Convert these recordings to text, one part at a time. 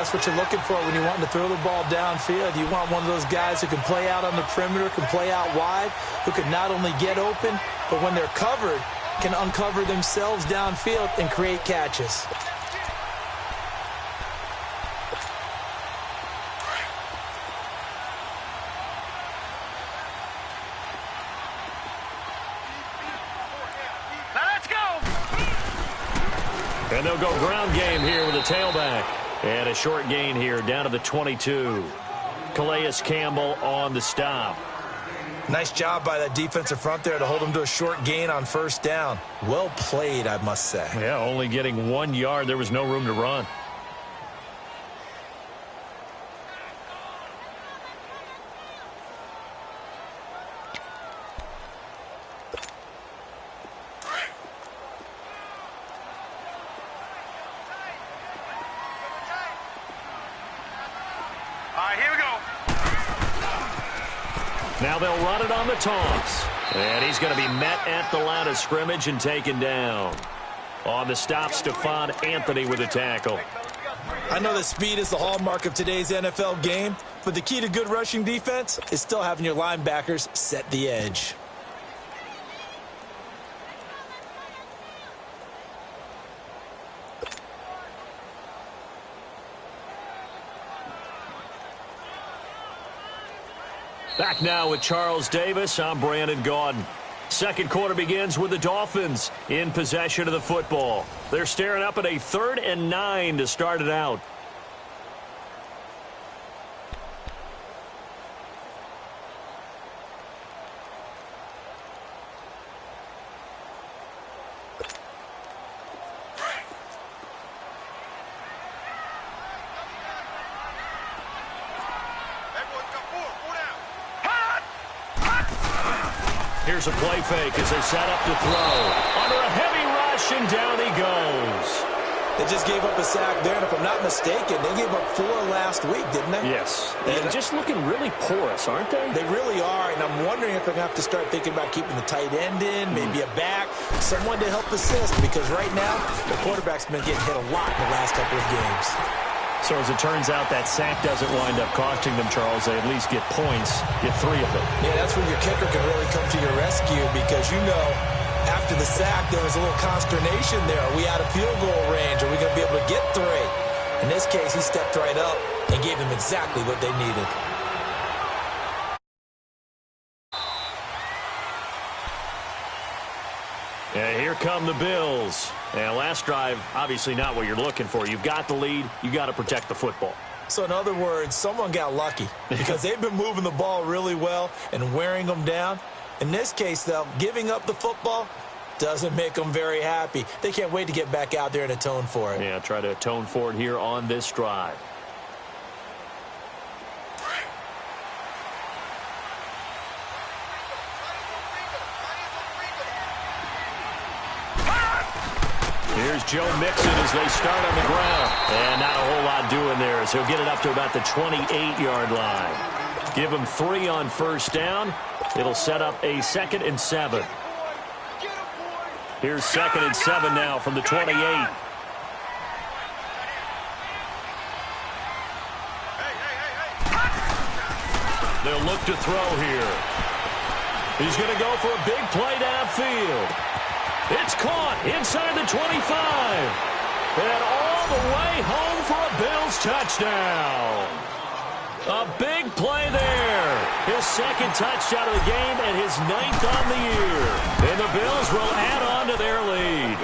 that's what you're looking for when you're wanting to throw the ball downfield. You want one of those guys who can play out on the perimeter, can play out wide, who can not only get open, but when they're covered, can uncover themselves downfield and create catches. And they'll go ground game here with a tailback. And a short gain here down to the 22. Calais Campbell on the stop. Nice job by that defensive front there to hold him to a short gain on first down. Well played, I must say. Yeah, only getting 1 yard. There was no room to run. Now they'll run it on the toss. And he's going to be met at the line of scrimmage and taken down. On the stop, Stephon Anthony with a tackle. I know that speed is the hallmark of today's NFL game, but the key to good rushing defense is still having your linebackers set the edge. Back now with Charles Davis. I'm Brandon Gaudin. Second quarter begins with the Dolphins in possession of the football. They're staring up at a 3rd and 9 to start it out. Here's a play fake as they set up to throw. Under a heavy rush, and down he goes. They just gave up a sack there, and if I'm not mistaken, they gave up 4 last week, didn't they? Yes. And just looking really porous, aren't they? They really are, and I'm wondering if they're going to have to start thinking about keeping the tight end in, maybe a back, someone to help assist, because right now, the quarterback's been getting hit a lot in the last couple of games. So as it turns out, that sack doesn't wind up costing them, Charles. They at least get points, get 3 of them. Yeah, that's where your kicker can really come to your rescue because, you know, after the sack, there was a little consternation there. Are we out of field goal range? Are we going to be able to get 3? In this case, he stepped right up and gave them exactly what they needed. And here come the Bills. And last drive, obviously not what you're looking for. You've got the lead. You've got to protect the football. So in other words, someone got lucky because they've been moving the ball really well and wearing them down. In this case, though, giving up the football doesn't make them very happy. They can't wait to get back out there and atone for it. Yeah, try to atone for it here on this drive. Here's Joe Mixon as they start on the ground. And not a whole lot doing there as he'll get it up to about the 28-yard line. Give him 3 on first down. It'll set up a 2nd and 7. Here's 2nd and 7 now from the 28. They'll look to throw here. He's going to go for a big play downfield. It's caught inside the 25. And all the way home for a Bills touchdown. A big play there. His 2nd touchdown of the game and his 9th on the year. And the Bills will add on to their lead.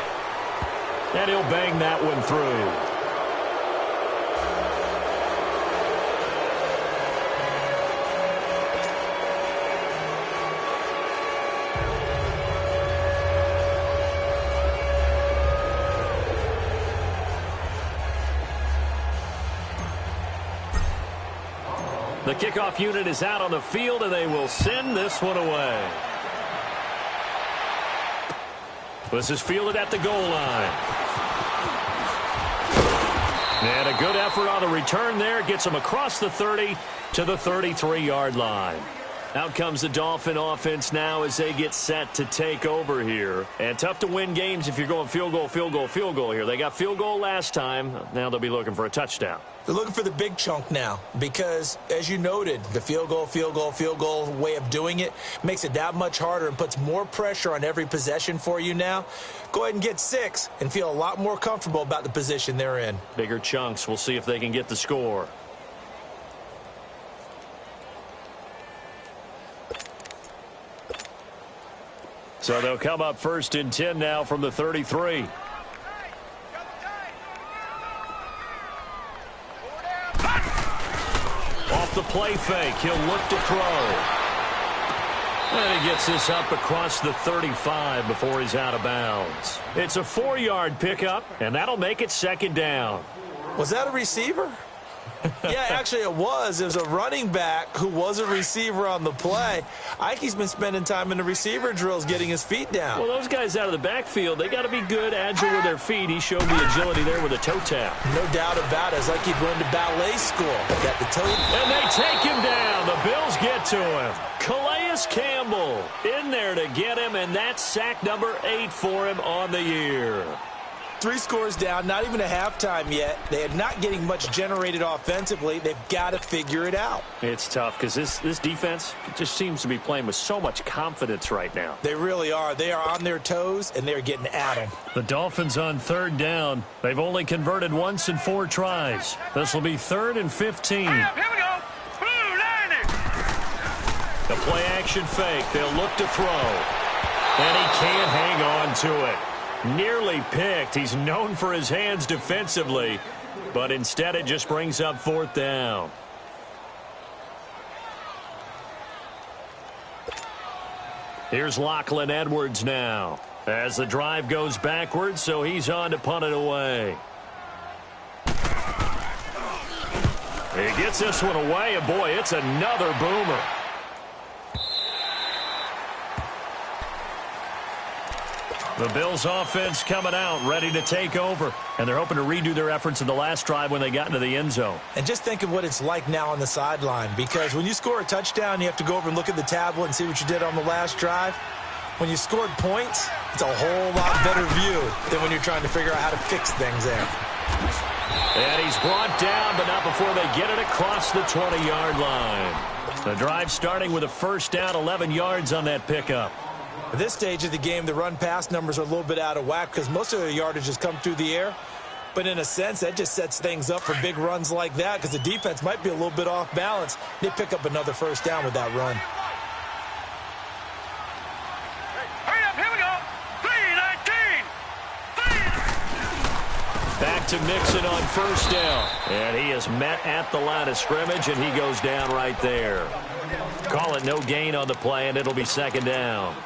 And he'll bang that one through. The kickoff unit is out on the field, and they will send this one away. This is fielded at the goal line. And a good effort on the return there. Gets them across the 30 to the 33-yard line. Out comes the Dolphin offense now as they get set to take over here. And tough to win games if you're going field goal, field goal, field goal here. They got field goal last time. Now they'll be looking for a touchdown. They're looking for the big chunk now because, as you noted, the field goal, field goal, field goal way of doing it makes it that much harder and puts more pressure on every possession for you now. Go ahead and get 6 and feel a lot more comfortable about the position they're in. Bigger chunks. We'll see if they can get the score. So they'll come up 1st and 10 now from the 33. Off the play fake, he'll look to throw. And he gets this up across the 35 before he's out of bounds. It's a 4-yard pickup, and that'll make it 2nd down. Was that a receiver? Yeah, actually it was. It was a running back who was a receiver on the play. Ike's been spending time in the receiver drills getting his feet down. Well, those guys out of the backfield, they got to be good, agile with their feet. He showed the agility there with a toe tap. No doubt about it. It's like he'd run to ballet school. Got the toe. And they take him down. The Bills get to him. Calais Campbell in there to get him, and that's sack number 8 for him on the year. 3 scores down, not even a halftime yet. They are not getting much generated offensively. They've got to figure it out. It's tough because this defense just seems to be playing with so much confidence right now. They really are. They are on their toes, and they're getting at them. The Dolphins on 3rd down. They've only converted once in 4 tries. This will be 3rd and 15. Here we go. Blue line. The play action fake. They'll look to throw. And he can't hang on to it. Nearly picked. He's known for his hands defensively, but instead it just brings up 4th down. Here's Lachlan Edwards now as the drive goes backwards, so he's on to punt it away. He gets this one away, and boy, it's another boomer. The Bills offense coming out, ready to take over. And they're hoping to redo their efforts in the last drive when they got into the end zone. And just think of what it's like now on the sideline. Because when you score a touchdown, you have to go over and look at the tablet and see what you did on the last drive. When you scored points, it's a whole lot better view than when you're trying to figure out how to fix things there. And he's brought down, but not before they get it across the 20-yard line. The drive starting with a 1st down, 11 yards on that pickup. At this stage of the game, the run-pass numbers are a little bit out of whack because most of their yardage has come through the air. But in a sense, that just sets things up for big runs like that because the defense might be a little bit off balance. They pick up another 1st down with that run. Hurry up, here we go. 3-19. Back to Mixon on 1st down. And he is met at the line of scrimmage, and he goes down right there. Call it no gain on the play, and it'll be 2nd down.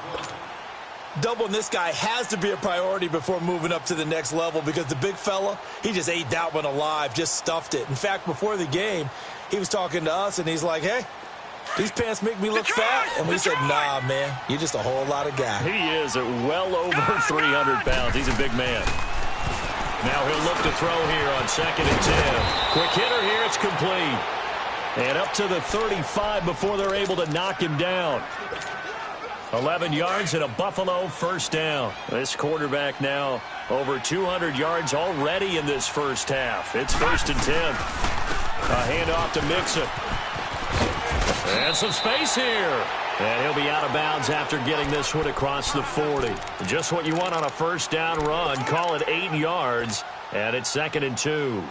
Doubling this guy has to be a priority before moving up to the next level because the big fella, he just ate that one alive, just stuffed it. In fact, before the game, he was talking to us, and he's like, hey, these pants make me look fat. And we said, nah, man, you're just a whole lot of guy. He is at well over 300 pounds. He's a big man. Now he'll look to throw here on 2nd and 10. Quick hitter here, it's complete. And up to the 35 before they're able to knock him down. 11 yards and a Buffalo 1st down. This quarterback now over 200 yards already in this 1st half. It's 1st and 10. A handoff to Mixon. And some space here. And he'll be out of bounds after getting this one across the 40. Just what you want on a 1st down run. Call it 8 yards. And it's 2nd and 2.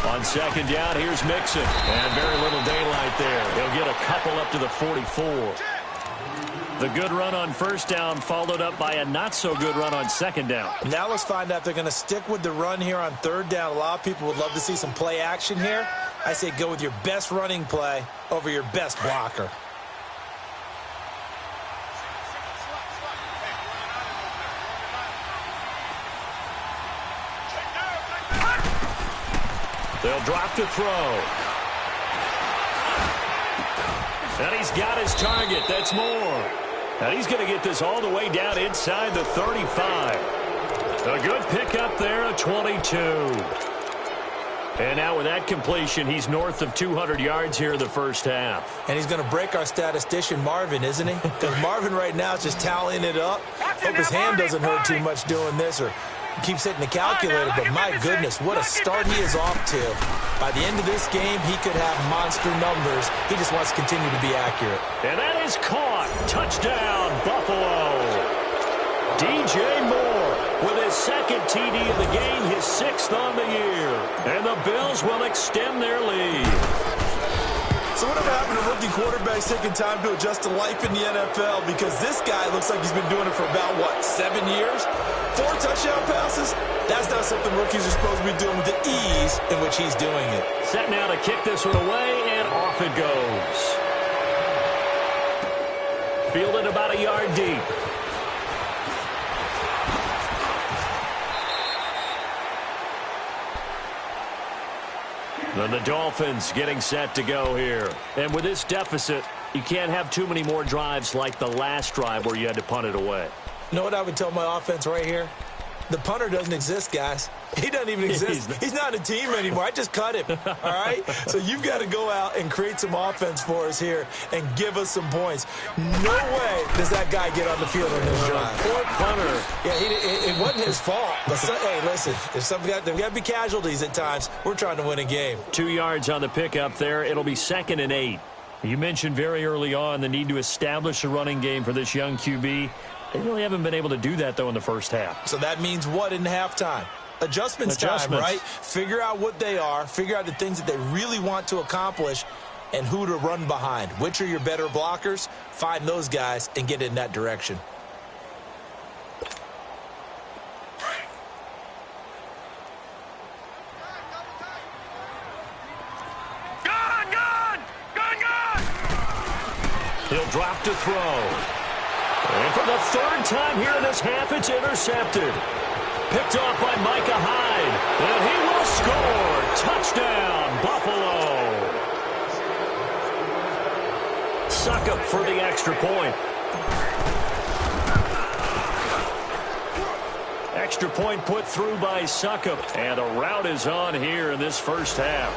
On 2nd down, here's Mixon. And very little daylight there. He'll get a couple up to the 44. The good run on 1st down followed up by a not-so-good run on 2nd down. Now let's find out if they're going to stick with the run here on 3rd down. A lot of people would love to see some play action here. I say go with your best running play over your best blocker. They'll drop to throw. And he's got his target. That's more. And he's going to get this all the way down inside the 35. A good pickup there, a 22. And now with that completion, he's north of 200 yards here in the first half. And he's going to break our statistician, Marvin, isn't he? Because Marvin right now is just tallying it up. Hope his hand doesn't hurt too much doing this or keeps hitting the calculator. But my goodness, what a start he is off to. By the end of this game, he could have monster numbers. He just wants to continue to be accurate. And that is caught. Touchdown, Buffalo. DJ Moore with his second TD of the game, his 6th on the year. And the Bills will extend their lead. So whatever happened to rookie quarterbacks taking time to adjust to life in the NFL? Because this guy looks like he's been doing it for about, 7 years? 4 touchdown passes? That's not something rookies are supposed to be doing with the ease in which he's doing it. Set now to kick this one away, and off it goes. Fielded about a yard deep. And the Dolphins getting set to go here. And with this deficit, you can't have too many more drives like the last drive where you had to punt it away. You know what I would tell my offense right here? The punter doesn't exist, guys. He doesn't even exist. He's not a team anymore. I just cut him, all right? So you've got to go out and create some offense for us here and give us some points. No way does that guy get on the field on this drive. Poor punter. Yeah, it wasn't his fault. But hey, listen, there's got to be casualties at times. We're trying to win a game. 2 yards on the pickup there. It'll be 2nd and 8. You mentioned very early on the need to establish a running game for this young QB. They really haven't been able to do that, though, in the first half. So that means what in halftime? Adjustments time, right? Figure out what they are, figure out the things that they really want to accomplish, and who to run behind. Which are your better blockers? Find those guys and get in that direction. He'll drop to throw. And for the 3rd time here in this half, it's intercepted. Picked off by Micah Hyde. And he will score. Touchdown, Buffalo. Suckup for the extra point. Extra point put through by Suckup. And a rout is on here in this first half.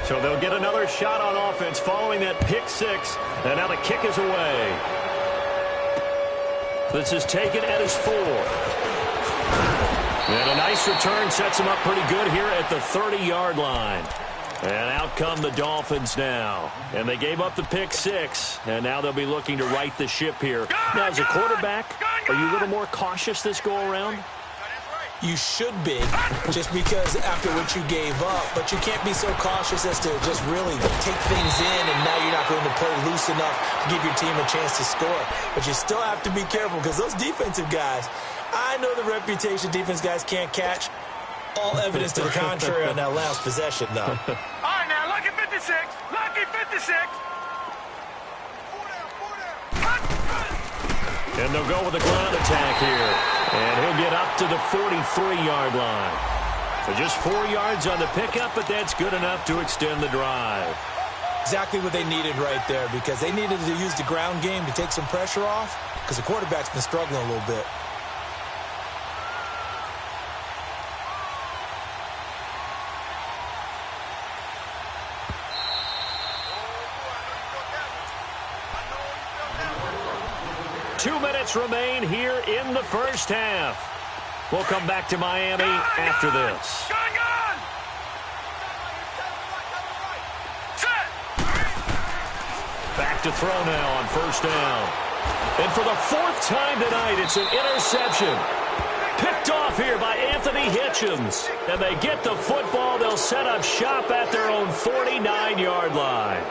So they'll get another shot on offense following that pick 6. And now the kick is away. This is taken at his 4. And a nice return sets him up pretty good here at the 30-yard line. And out come the Dolphins now. And they gave up the pick 6. And now they'll be looking to right the ship here. Now, as a quarterback, are you a little more cautious this go-around? You should be, just because after what you gave up. But you can't be so cautious as to just really take things in, and now you're not going to play loose enough to give your team a chance to score. But you still have to be careful, because those defensive guys, I know the reputation defense guys can't catch. All evidence to the contrary on that last possession, though. All right, now, lucky 56. Lucky 56. And they'll go with a ground attack here. And he'll get up to the 43-yard line. So just 4 yards on the pickup, but that's good enough to extend the drive. Exactly what they needed right there, because they needed to use the ground game to take some pressure off, because the quarterback's been struggling a little bit. Two minutes remain here in the first half. We'll come back to Miami after this. Back to throw now on first down. And for the 4th time tonight, it's an interception. Picked off here by Anthony Hitchens. And they get the football. They'll set up shop at their own 49-yard line.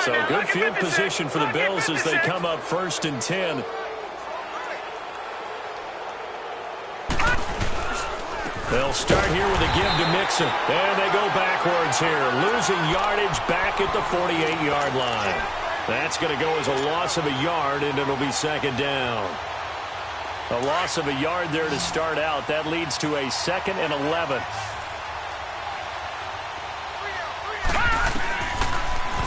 So good field position for the Bills as they come up 1st and 10. They'll start here with a give to Mixon. And they go backwards here, losing yardage back at the 48-yard line. That's going to go as a loss of a yard, and it'll be 2nd down. A loss of a yard there to start out. That leads to a 2nd and 11.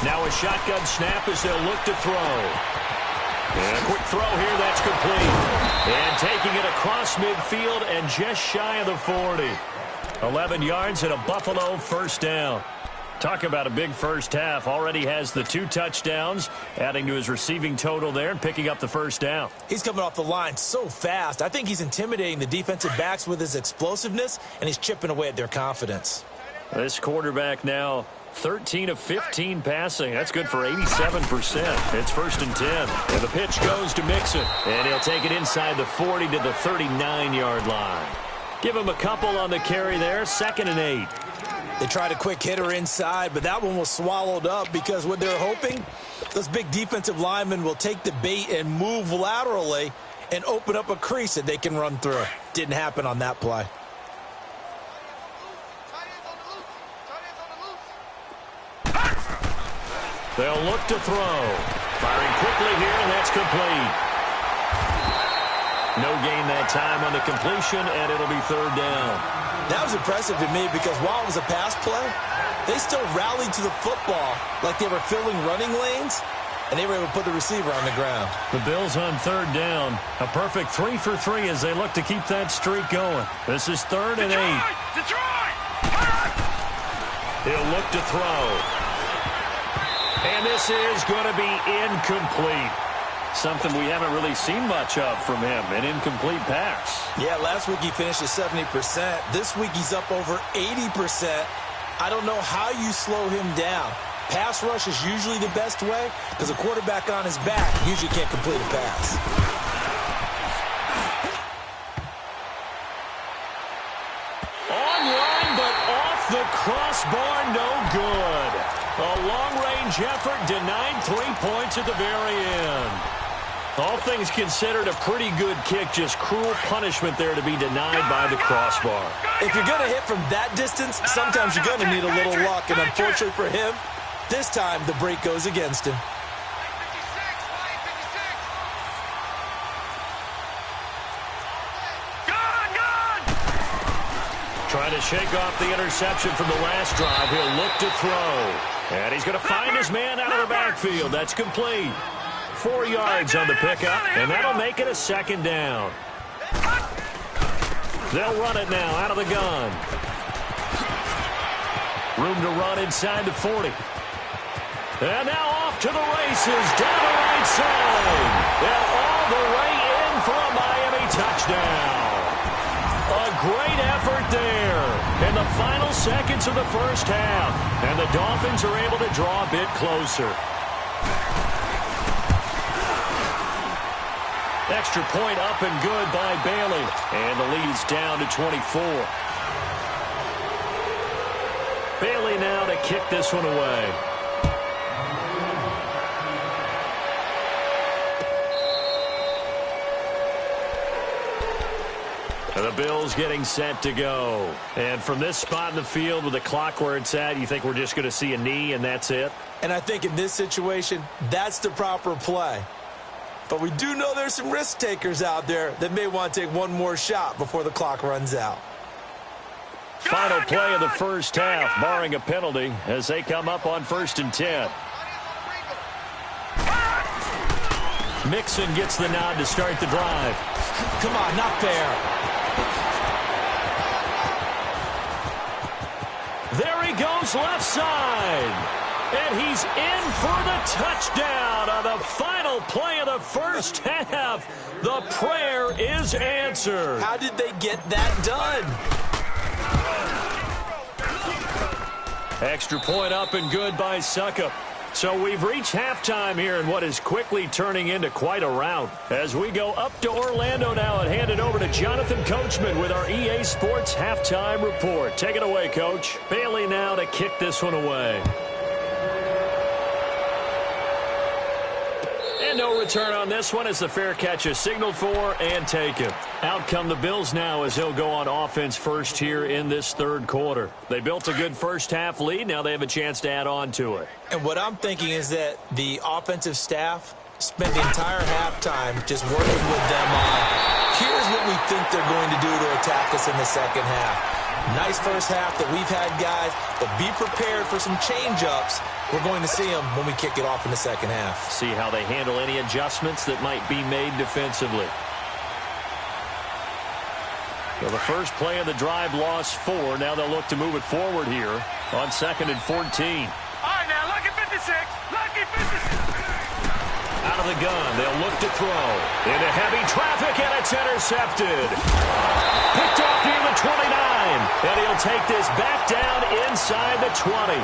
Now a shotgun snap as they'll look to throw. And a quick throw here, that's complete. And taking it across midfield and just shy of the 40. 11 yards and a Buffalo first down. Talk about a big first half. Already has the 2 touchdowns, adding to his receiving total there and picking up the first down. He's coming off the line so fast. I think he's intimidating the defensive backs with his explosiveness, and he's chipping away at their confidence. This quarterback now 13 of 15 passing. That's good for 87%. It's 1st and 10. And the pitch goes to Mixon. And he'll take it inside the 40 to the 39-yard line. Give him a couple on the carry there. 2nd and 8. They tried a quick hitter inside, but that one was swallowed up because what they're hoping, those big defensive linemen will take the bait and move laterally and open up a crease that they can run through. Didn't happen on that play. They'll look to throw. Firing quickly here, and that's complete. No gain that time on the completion, and it'll be 3rd down. That was impressive to me because while it was a pass play, they still rallied to the football like they were filling running lanes, and they were able to put the receiver on the ground. The Bills on 3rd down. A perfect 3 for 3 as they look to keep that streak going. This is 3rd and 8. Detroit! He'll look to throw. And this is going to be incomplete. Something we haven't really seen much of from him, an incomplete pass. Yeah, last week he finished at 70%. This week he's up over 80%. I don't know how you slow him down. Pass rush is usually the best way because a quarterback on his back usually can't complete a pass. Online, but off the crossbar, no good. A long-range effort denied 3 points at the very end. All things considered, a pretty good kick, just cruel punishment there to be denied by the crossbar. If you're going to hit from that distance, sometimes you're going to need a little luck, and unfortunately for him, this time the break goes against him. Trying to shake off the interception from the last drive. He'll look to throw. And he's going to find his man out of the backfield. That's complete. 4 yards on the pickup, and that'll make it a 2nd down. They'll run it now out of the gun. Room to run inside the 40. And now off to the races, down the right side. And all the way in for a Miami touchdown. A great effort there in the final seconds of the first half. And the Dolphins are able to draw a bit closer. Extra point up and good by Bailey. And the lead's down to 24. Bailey now to kick this one away. And the Bills getting set to go. And from this spot in the field with the clock where it's at, you think we're just going to see a knee and that's it? And I think in this situation, that's the proper play. But we do know there's some risk takers out there that may want to take one more shot before the clock runs out. Final play of the first half, barring a penalty, as they come up on 1st and 10. Mixon gets the nod to start the drive. Come on, not fair. There he goes left side. And he's in for the touchdown on the final play of the first half. The prayer is answered. How did they get that done? Extra point up and good by Suckup. So we've reached halftime here in what is quickly turning into quite a rout. As we go up to Orlando now and hand it over to Jonathan Coachman with our EA Sports Halftime Report. Take it away, Coach. Bailey now to kick this one away. And no return on this one as the fair catch is signaled for and taken. Out come the Bills now as they'll go on offense first here in this 3rd quarter. They built a good first half lead. Now they have a chance to add on to it. And what I'm thinking is that the offensive staff spent the entire halftime just working with them on, here's what we think they're going to do to attack us in the second half. Nice first half that we've had, guys, but be prepared for some change-ups. We're going to see them when we kick it off in the second half. See how they handle any adjustments that might be made defensively. Well, the first play of the drive lost 4. Now they'll look to move it forward here on 2nd and 14. All right, now, lucky 56. Lucky 56. Out of the gun, they'll look to throw. Into heavy traffic, and it's intercepted. Picked off near the 29. And he'll take this back down inside the 20.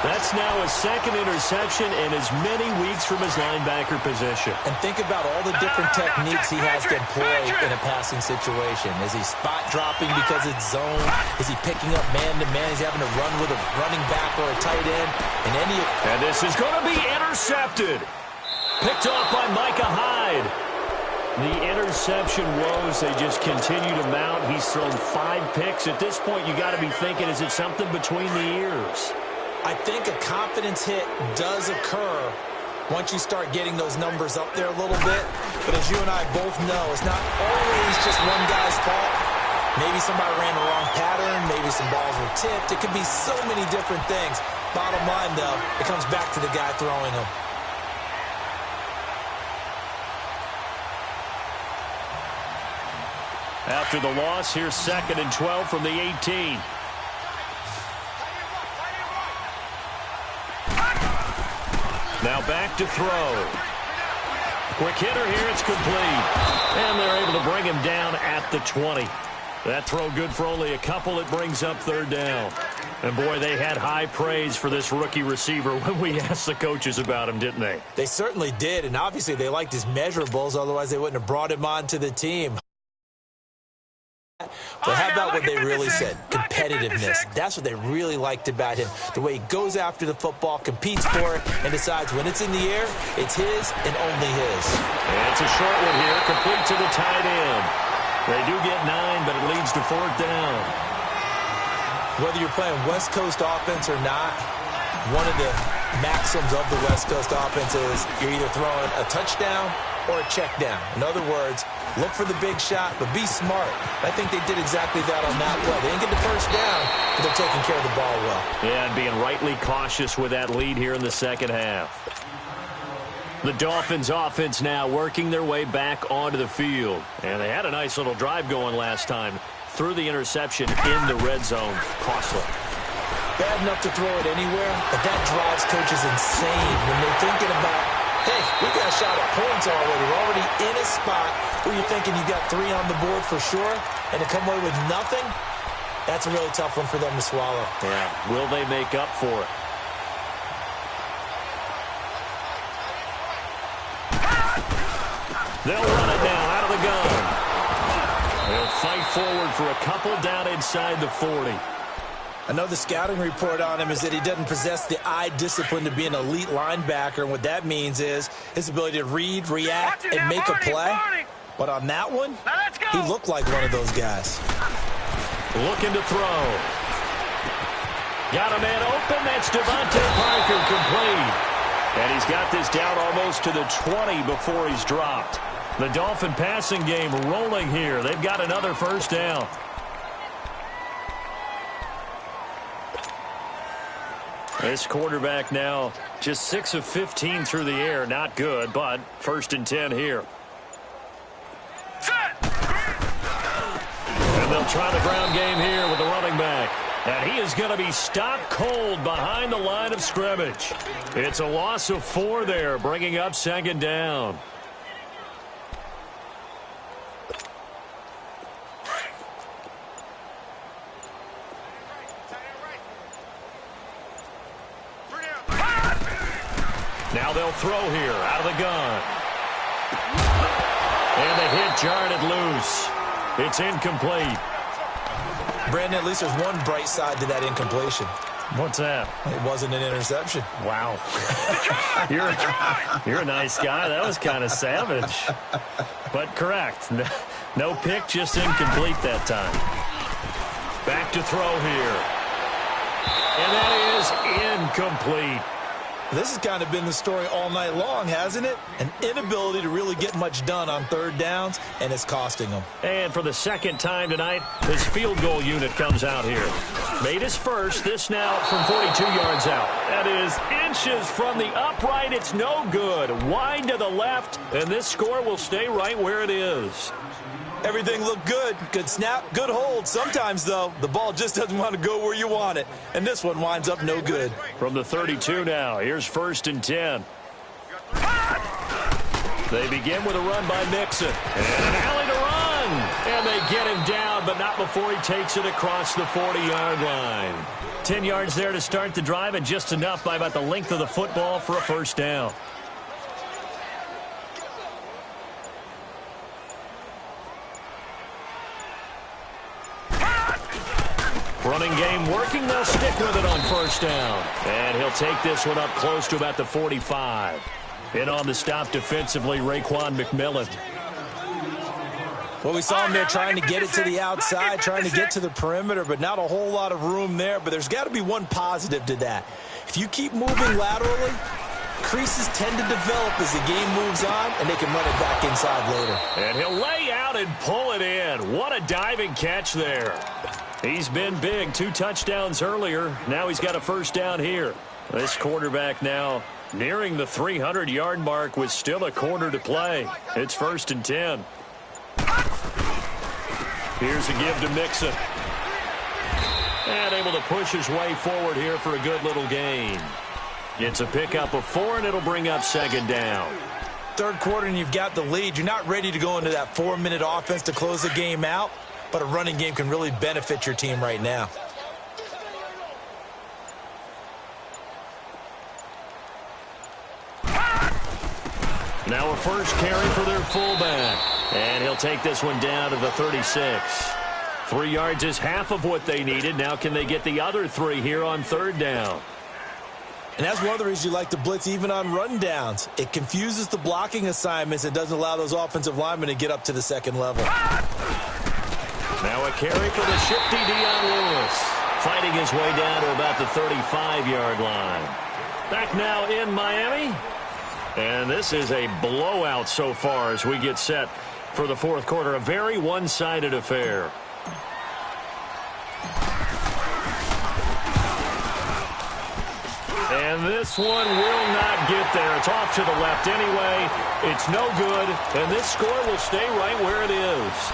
That's now his second interception in as many weeks from his linebacker position. And think about all the different techniques he has to employ in a passing situation. Is he spot dropping because it's zone? Is he picking up man-to-man? Is he having to run with a running back or a tight end? And this is going to be intercepted. Picked off by Micah Hyde. The interception woes, they just continue to mount. He's thrown 5 picks. At this point, you got to be thinking, is it something between the ears? I think a confidence hit does occur once you start getting those numbers up there a little bit. But as you and I both know, it's not always just one guy's fault. Maybe somebody ran the wrong pattern. Maybe some balls were tipped. It could be so many different things. Bottom line, though, it comes back to the guy throwing them. After the loss, here's 2nd and 12 from the 18. Now back to throw. Quick hitter here, it's complete. And they're able to bring him down at the 20. That throw good for only a couple. It brings up 3rd down. And boy, they had high praise for this rookie receiver when we asked the coaches about him, didn't they? They certainly did, and obviously they liked his measurables, otherwise they wouldn't have brought him onto the team. But how about what they really said? Competitiveness. That's what they really liked about him. The way he goes after the football, competes for it, and decides when it's in the air, it's his and only his. And it's a short one here, complete to the tight end. They do get 9, but it leads to 4th down. Whether you're playing West Coast offense or not, one of the maxims of the West Coast offense is you're either throwing a touchdown or a check down. In other words, look for the big shot, but be smart. I think they did exactly that on that play. They didn't get the first down, but they're taking care of the ball well. Yeah, and being rightly cautious with that lead here in the second half. The Dolphins offense now working their way back onto the field. And they had a nice little drive going last time. Threw the interception in the red zone. Costly. Bad enough to throw it anywhere, but that drives coaches insane when they're thinking about, hey, we got a shot at points already. We're already in a spot where you're thinking you got 3 on the board for sure, and to come away with nothing, that's a really tough one for them to swallow. Yeah. Will they make up for it? They'll run it now out of the gun. They'll fight forward for a couple down inside the 40. I know the scouting report on him is that he doesn't possess the eye discipline to be an elite linebacker, and what that means is his ability to read, react, and make a play. But on that one, he looked like one of those guys. Looking to throw. Got a man open. That's Devontae Parker, complete. And he's got this down almost to the 20 before he's dropped. The Dolphin passing game rolling here. They've got another first down. This quarterback now just 6 of 15 through the air. Not good, but 1st and 10 here. And they'll try the ground game here with the running back. And he is going to be stopped cold behind the line of scrimmage. It's a loss of 4 there, bringing up 2nd down. Now they'll throw here out of the gun. And the hit jarred it loose. It's incomplete. Brandon, at least there's one bright side to that incompletion. What's that? It wasn't an interception. Wow. You're a nice guy. That was kind of savage. But correct. No pick, just incomplete that time. Back to throw here. And that is incomplete. This has kind of been the story all night long, hasn't it? An inability to really get much done on third downs, and it's costing them. And for the second time tonight, his field goal unit comes out here. Made his first, this now from 42 yards out. That is inches from the upright. It's no good. Wide to the left, and this score will stay right where it is. Everything looked good. Good snap, good hold. Sometimes, though, the ball just doesn't want to go where you want it. And this one winds up no good. From the 32 now, here's 1st and 10. They begin with a run by Mixon. And an alley to run. And they get him down, but not before he takes it across the 40-yard line. 10 yards there to start the drive, and just enough by about the length of the football for a first down. Running game working. They'll stick with it on first down. And he'll take this one up close to about the 45. In on the stop defensively, Raekwon McMillan. Well, we saw him there trying to get it to the outside, trying to get to the perimeter, but not a whole lot of room there. But there's got to be one positive to that. If you keep moving laterally, creases tend to develop as the game moves on, and they can run it back inside later. And he'll lay out and pull it in. What a diving catch there. He's been big. 2 touchdowns earlier. Now he's got a first down here. This quarterback now nearing the 300-yard mark with still a quarter to play. It's 1st and 10. Here's a give to Mixon. And able to push his way forward here for a good little gain. It's a pickup of 4, and it'll bring up 2nd down. Third quarter, and you've got the lead. You're not ready to go into that 4-minute offense to close the game out. But a running game can really benefit your team right now. Now a first carry for their fullback. And he'll take this one down to the 36. 3 yards is half of what they needed. Now can they get the other 3 here on third down? And that's one of the reasons you like to blitz even on run downs. It confuses the blocking assignments. It doesn't allow those offensive linemen to get up to the second level. Now a carry for the shifty Dion Lewis. Fighting his way down to about the 35-yard line. Back now in Miami. And this is a blowout so far as we get set for the fourth quarter. A very one-sided affair. And this one will not get there. It's off to the left anyway. It's no good. And this score will stay right where it is.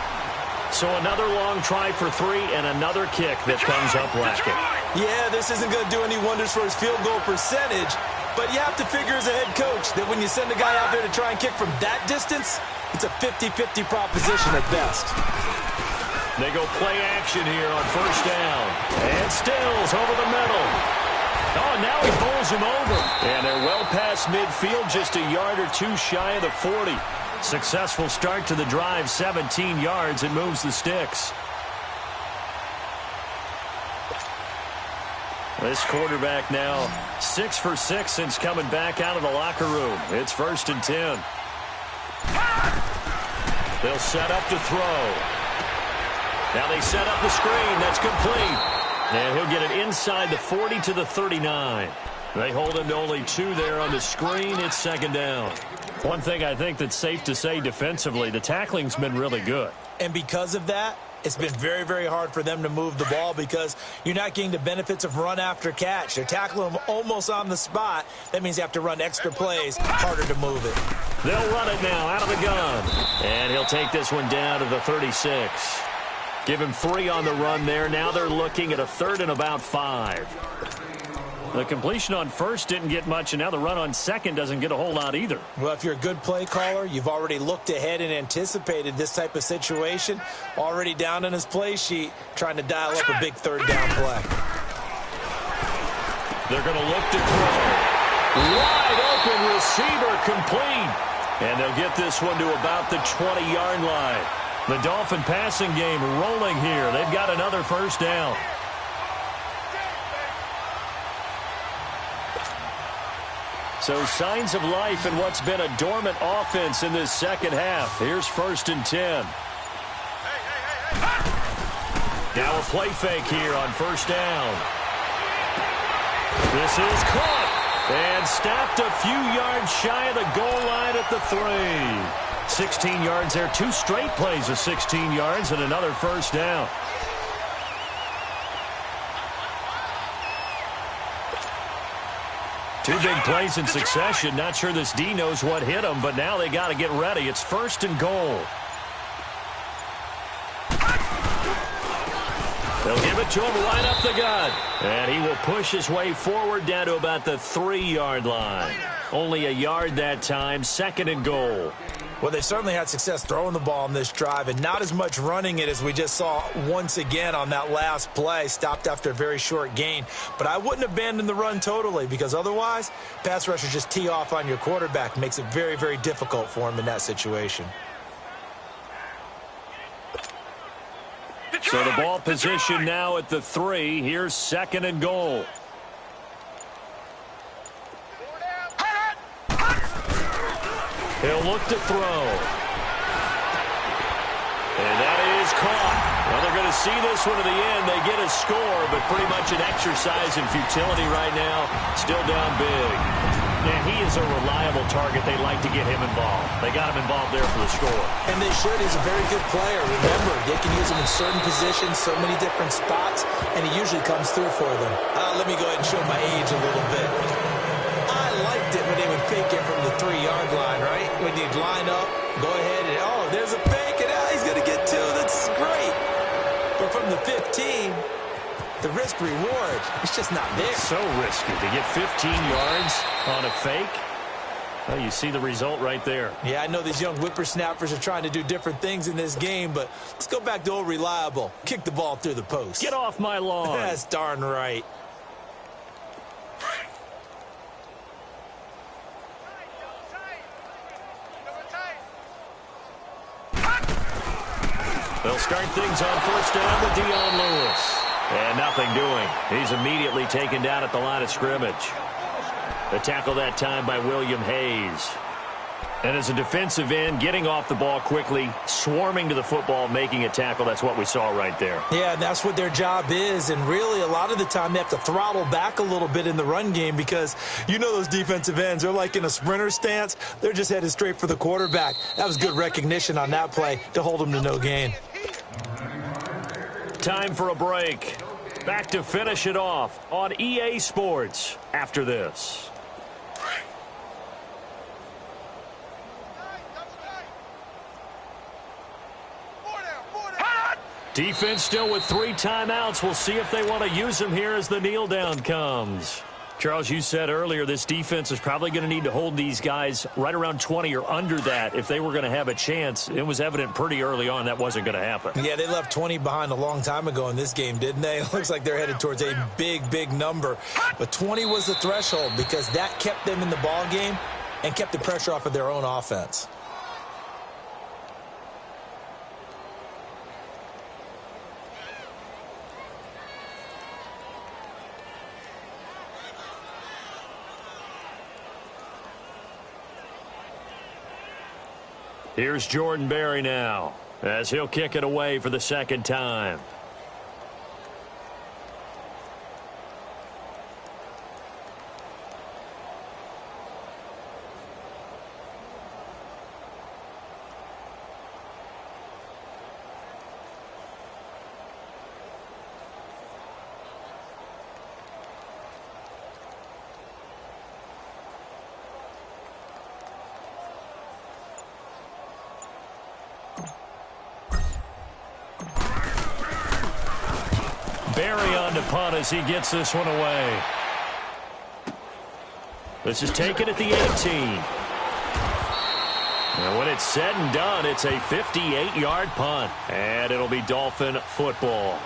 So another long try for 3 and another kick that comes up lacking. Yeah, this isn't going to do any wonders for his field goal percentage, but you have to figure as a head coach that when you send a guy out there to try and kick from that distance, it's a 50-50 proposition at best. They go play action here on first down. And Stills over the middle. Oh, now he bowls him over. And they're well past midfield, just a yard or 2 shy of the 40. Successful start to the drive, 17 yards, and moves the sticks. This quarterback now 6 for 6 since coming back out of the locker room. It's 1st and 10. They'll set up to throw. Now they set up the screen. That's complete. And he'll get it inside the 40 to the 39. They hold him to only 2 there on the screen. It's 2nd down. One thing I think that's safe to say defensively, the tackling's been really good. And because of that, it's been very, very hard for them to move the ball because you're not getting the benefits of run after catch. They're tackling them almost on the spot. That means you have to run extra plays, harder to move it. They'll run it now out of the gun. And he'll take this one down to the 36. Give him 3 on the run there. Now they're looking at a 3rd and about 5. The completion on first didn't get much, and now the run on second doesn't get a whole lot either. Well, if you're a good play caller, you've already looked ahead and anticipated this type of situation. Already down in his play sheet, trying to dial up a big 3rd down play. They're going to look to throw. Wide open receiver complete. And they'll get this one to about the 20-yard line. The Dolphin passing game rolling here. They've got another first down. So signs of life in what's been a dormant offense in this second half. Here's 1st and 10. Now a play fake here on first down. This is caught. And stopped a few yards shy of the goal line at the 3. 16 yards there. 2 straight plays of 16 yards and another first down. Two big plays in succession. Not sure this D knows what hit him, but now they got to get ready. It's 1st and goal. They'll give it to him right up the gut. And he will push his way forward down to about the 3-yard line. Only a yard that time. 2nd and goal. Well, they certainly had success throwing the ball on this drive and not as much running it as we just saw once again on that last play. Stopped after a very short gain. But I wouldn't abandon the run totally because otherwise, pass rushers just tee off on your quarterback. Makes it very, very difficult for him in that situation. So the ball position now at the 3. Here's 2nd and goal. He'll look to throw. And that is caught. Well, they're going to see this one to the end. They get a score, but pretty much an exercise in futility right now. Still down big. And he is a reliable target. They like to get him involved. They got him involved there for the score. And they should. He's a very good player. Remember, they can use him in certain positions, so many different spots, and he usually comes through for them. Let me go ahead and show my age a little bit. I liked it when they would fake it from the 3-yard line, right? When you'd line up, go ahead, and there's a fake, and he's going to get 2. That's great. But from the 15, the risk-reward, it's just not there. So risky to get 15 yards on a fake. Well, you see the result right there. Yeah, I know these young whippersnappers are trying to do different things in this game, but let's go back to old reliable. Kick the ball through the post. Get off my lawn. That's darn right. They'll start things on 1st down with Dion Lewis. And nothing doing. He's immediately taken down at the line of scrimmage. The tackle that time by William Hayes. And as a defensive end, getting off the ball quickly, swarming to the football, making a tackle, that's what we saw right there. Yeah, and that's what their job is. And really, a lot of the time, they have to throttle back a little bit in the run game because you know those defensive ends, they're like in a sprinter stance. They're just headed straight for the quarterback. That was good recognition on that play to hold them to no gain. Time for a break. Back to finish it off on EA Sports after this. Defense still with 3 timeouts. We'll see if they want to use them here as the kneel down comes. Charles, you said earlier this defense is probably going to need to hold these guys right around 20 or under that if they were going to have a chance. It was evident pretty early on that wasn't going to happen. Yeah, they left 20 behind a long time ago in this game, didn't they? It looks like they're headed towards a big, big number. But 20 was the threshold because that kept them in the ball game and kept the pressure off of their own offense. Here's Jordan Berry now as he'll kick it away for the 2nd time. Berry on to punt as he gets this one away. This is taken at the 18. And when it's said and done, it's a 58-yard punt. And it'll be Dolphin football.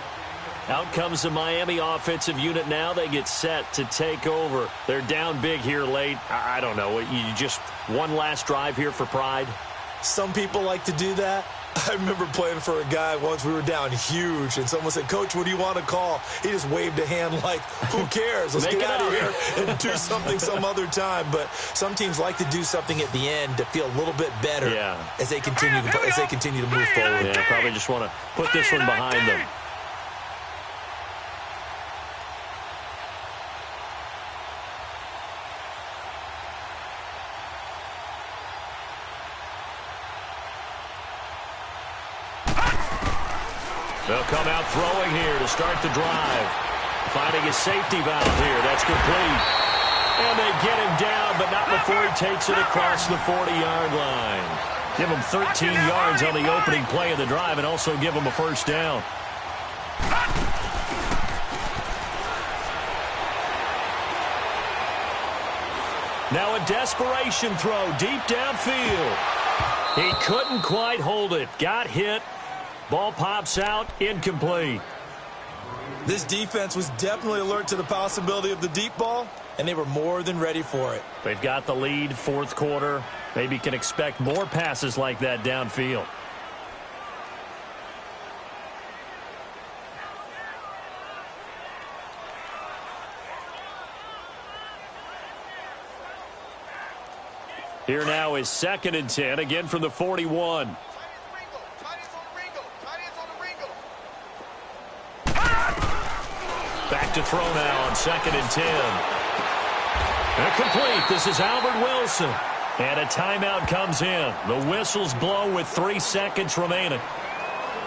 Out comes the Miami offensive unit now. They get set to take over. They're down big here late. I don't know. You just one last drive here for pride? Some people like to do that. I remember playing for a guy once. We were down huge, and someone said, "Coach, what do you want to call?" He just waved a hand like, who cares? Let's get out of here and do something some other time. But some teams like to do something at the end to feel a little bit better as they continue to move forward. Yeah, probably just want to put this one behind them. They'll come out throwing here to start the drive. Finding a safety valve here. That's complete. And they get him down, but not before he takes it across the 40-yard line. Give him 13 yards on the opening play of the drive and also give him a first down. Now a desperation throw deep downfield. He couldn't quite hold it. Got hit. Ball pops out. Incomplete. This defense was definitely alert to the possibility of the deep ball, and they were more than ready for it. They've got the lead, fourth quarter. Maybe can expect more passes like that downfield. Here now is 2nd and 10, again from the 41. Back to throw now on 2nd and 10. And complete. This is Albert Wilson. And a timeout comes in. The whistles blow with 3 seconds remaining.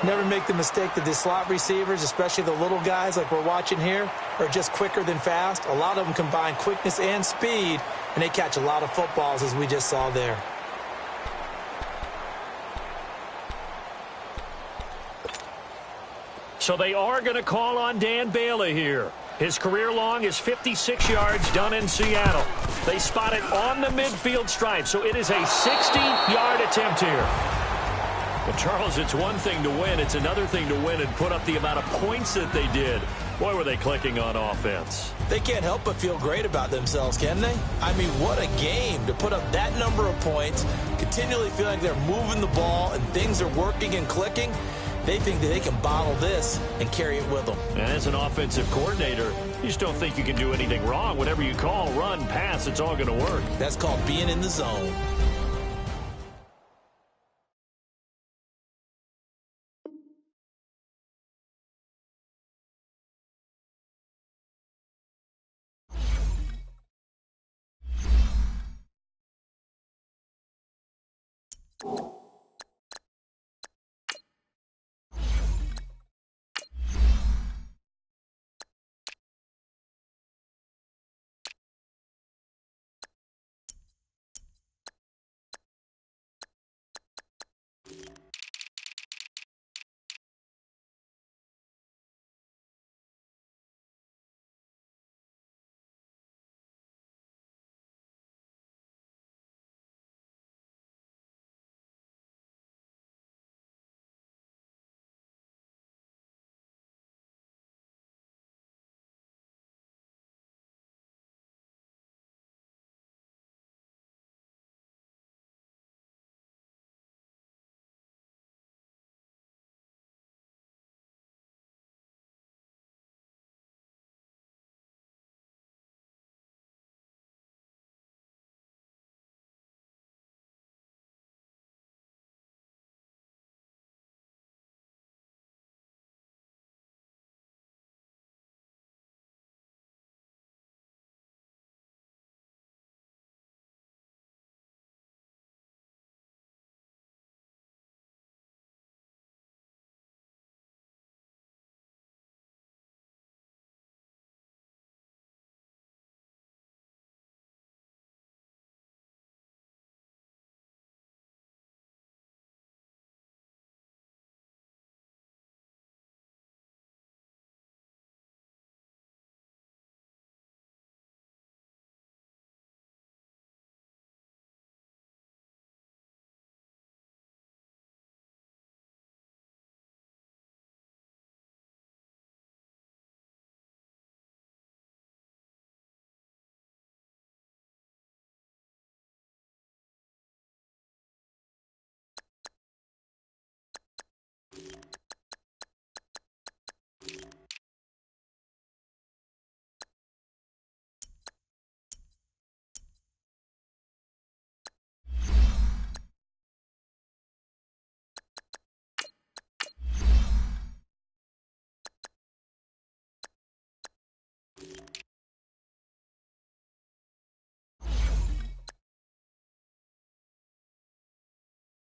Never make the mistake that the slot receivers, especially the little guys like we're watching here, are just quicker than fast. A lot of them combine quickness and speed, and they catch a lot of footballs, as we just saw there. So they are going to call on Dan Bailey here. His career long is 56 yards done in Seattle. They spot it on the midfield stripe, so it is a 60-yard attempt here. Well, Charles, it's one thing to win. It's another thing to win and put up the amount of points that they did. Boy, were they clicking on offense. They can't help but feel great about themselves, can they? I mean, what a game to put up that number of points, continually feeling like they're moving the ball and things are working and clicking. They think that they can bottle this and carry it with them. And as an offensive coordinator, you just don't think you can do anything wrong. Whatever you call, run, pass, it's all going to work. That's called being in the zone. You